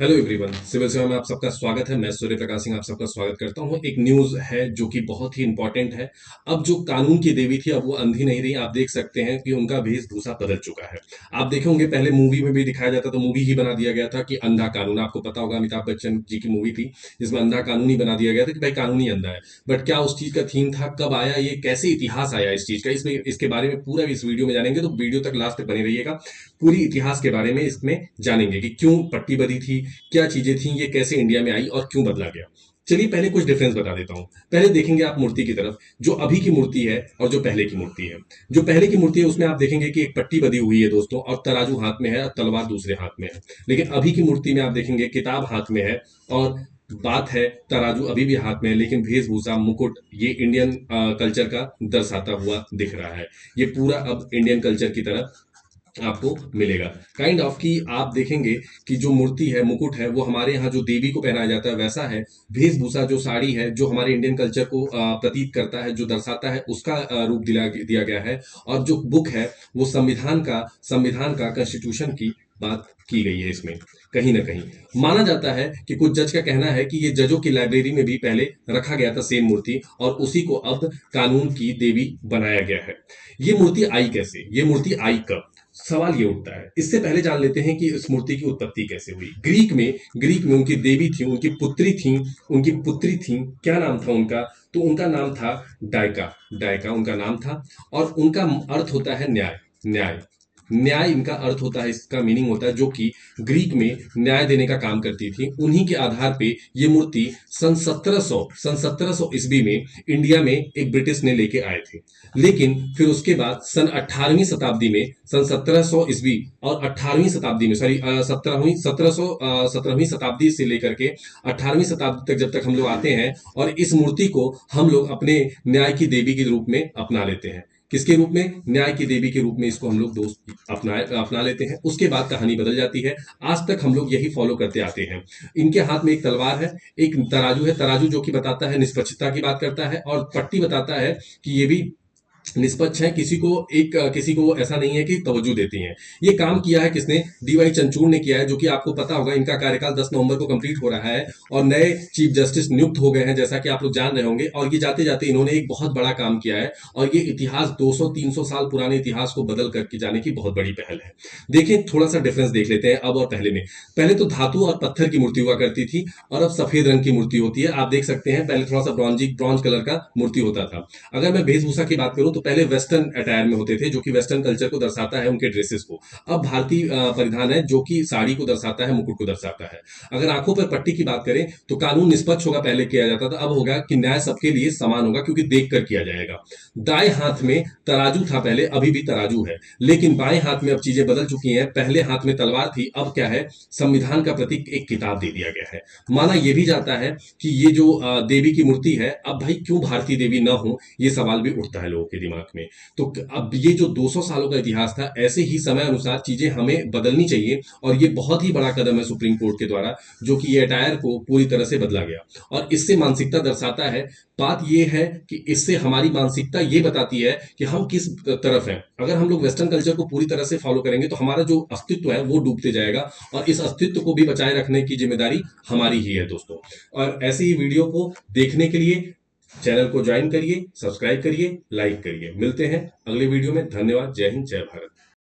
Hello everyone, civil सेवा में आप सबका स्वागत है। मैं सूर्य प्रकाश सिंह आप सबका स्वागत करता हूं। एक न्यूज है जो कि बहुत ही इंपॉर्टेंट है। अब जो कानून की देवी थी, अब वो अंधी नहीं रही। आप देख सकते हैं कि उनका वेशभूषा बदल चुका है। आप देखे होंगे पहले मूवी में भी दिखाया जाता, तो मूवी ही बना दिया गया था कि अंधा कानून। आपको पता होगा अमिताभ बच्चन जी की मूवी थी जिसमें अंधा कानून ही बना दिया गया था कि भाई कानून ही अंधा है। बट क्या उस चीज का थीम था, कब आया, ये कैसे इतिहास आया इस चीज का, इसमें इसके बारे में पूरा इस वीडियो में जानेंगे। तो वीडियो तक लास्ट तक बने रहिएगा। पूरी इतिहास के बारे में इसमें जानेंगे कि क्यों पट्टी बनी थी, क्या चीजें थी, ये कैसे इंडिया में आई और क्यों बदला गया। चलिए पहले कुछ डिफरेंस बता देता हूं। पहले देखेंगे आप मूर्ति की तरफ, जो अभी की मूर्ति है और जो पहले की मूर्ति है। जो पहले की मूर्ति है उसमें आप देखेंगे कि एक पट्टी बधी हुई है दोस्तों, और तराजू हाथ में है और तलवार दूसरे हाथ में है। लेकिन अभी की मूर्ति में आप देखेंगे किताब हाथ में है और बात है तराजू अभी भी हाथ में है, लेकिन वेशभूषा मुकुट ये इंडियन कल्चर का दर्शाता हुआ दिख रहा है। ये पूरा अब इंडियन कल्चर की तरह आपको मिलेगा। काइंड ऑफ कि आप देखेंगे कि जो मूर्ति है, मुकुट है, वो हमारे यहाँ जो देवी को पहनाया जाता है वैसा है। वेशभूषा जो साड़ी है, जो हमारे इंडियन कल्चर को प्रतीत करता है, जो दर्शाता है, उसका रूप दिला दिया गया है। और जो बुक है वो संविधान का कॉन्स्टिट्यूशन की बात की गई है इसमें। कहीं ना कहीं माना जाता है कि कुछ जज का कहना है कि ये जजों की लाइब्रेरी में भी पहले रखा गया था सेम मूर्ति, और उसी को अब कानून की देवी बनाया गया है। ये मूर्ति आई कैसे, ये मूर्ति आई कब, सवाल ये उठता है। इससे पहले जान लेते हैं कि इस मूर्ति की उत्पत्ति कैसे हुई। ग्रीक में उनकी देवी थी, उनकी पुत्री थी। क्या नाम था उनका? तो उनका नाम था डायका। डायका उनका नाम था। और उनका अर्थ होता है न्याय। न्याय न्याय इनका अर्थ होता है, इसका मीनिंग होता है, जो कि ग्रीक में न्याय देने का काम करती थी। उन्हीं के आधार पे ये मूर्ति सन 1700 ईस्वी में इंडिया में एक ब्रिटिश ने लेके आए थे। लेकिन फिर उसके बाद सन 18वीं शताब्दी में, सन 1700 ईस्वी और 18वीं शताब्दी में, सॉरी 17वीं 17वीं शताब्दी से लेकर के 18वीं शताब्दी तक जब तक हम लोग आते हैं, और इस मूर्ति को हम लोग अपने न्याय की देवी के रूप में अपना लेते हैं। किसके रूप में? न्याय की देवी के रूप में इसको हम लोग दोस्त अपना लेते हैं। उसके बाद कहानी बदल जाती है। आज तक हम लोग यही फॉलो करते आते हैं। इनके हाथ में एक तलवार है, एक तराजू है। तराजू जो कि बताता है निष्पक्षता की बात करता है, और पट्टी बताता है कि ये भी निष्पक्ष है। किसी को ऐसा नहीं है कि तवज्जो देती हैं। ये काम किया है किसने? डीवाई चंद्रचूड़ ने किया है, जो कि आपको पता होगा इनका कार्यकाल 10 नवंबर को कंप्लीट हो रहा है और नए चीफ जस्टिस नियुक्त हो गए हैं, जैसा कि आप लोग जान रहे होंगे। और ये जाते जाते इन्होंने एक बहुत बड़ा काम किया है, और ये इतिहास 200-300 साल पुराने इतिहास को बदल करके जाने की बहुत बड़ी पहल है। देखिए थोड़ा सा डिफरेंस देख लेते हैं अब और पहले में। पहले तो धातु और पत्थर की मूर्ति हुआ करती थी, और अब सफेद रंग की मूर्ति होती है। आप देख सकते हैं पहले थोड़ा सा ब्रॉन्ज कलर का मूर्ति होता था। अगर मैं वेशभूषा की बात करूं तो पहले वेस्टर्न अटायर में होते थे, जो कि वेस्टर्न कल्चर को दर्शाता है, उनके ड्रेसेस को। अब भारतीय परिधान है, जो कि साड़ी को दर्शाता है, मुकुट को दर्शाता है। अगर आंखों पर पट्टी की बात करें तो कानून निष्पक्ष होगा, पहले किया जाता था। अब होगा कि न्याय सबके लिए समान होगा, क्योंकि देख कर किया जाएगा। दाएं हाथ में तराजू था पहले, अभी भी तराजू है, लेकिन बाएं हाथ में अब चीजें बदल चुकी हैं। पहले हाथ में तलवार थी, अब क्या है? संविधान का प्रतीक एक किताब दे दिया गया है। माना यह भी जाता है कि ये जो देवी की मूर्ति है, अब भाई क्यों भारतीय देवी ना हो, ये सवाल भी उठता है लोगों के दिमाग में। तो अब ये जो 200 सालों का इतिहास था, ऐसे ही समय अनुसार चीजें हमें बदलनी चाहिए। और ये बहुत ही बड़ा कदम है सुप्रीम कोर्ट के द्वारा, जो कि ये अटायर को पूरी तरह से बदला गया, और इससे मानसिकता दर्शाता है। बात ये है कि इससे हमारी मानसिकता ये बताती है कि हम किस तरफ हैं। अगर हम लोग वेस्टर्न कल्चर को पूरी तरह से फॉलो करेंगे तो हमारा जो अस्तित्व है वो डूबते जाएगा, और इस अस्तित्व को भी बचाए रखने की जिम्मेदारी हमारी ही है दोस्तों। और ऐसी ही वीडियो को देखने के लिए चैनल को ज्वाइन करिए, सब्सक्राइब करिए, लाइक करिए। मिलते हैं अगले वीडियो में। धन्यवाद। जय हिंद, जय भारत।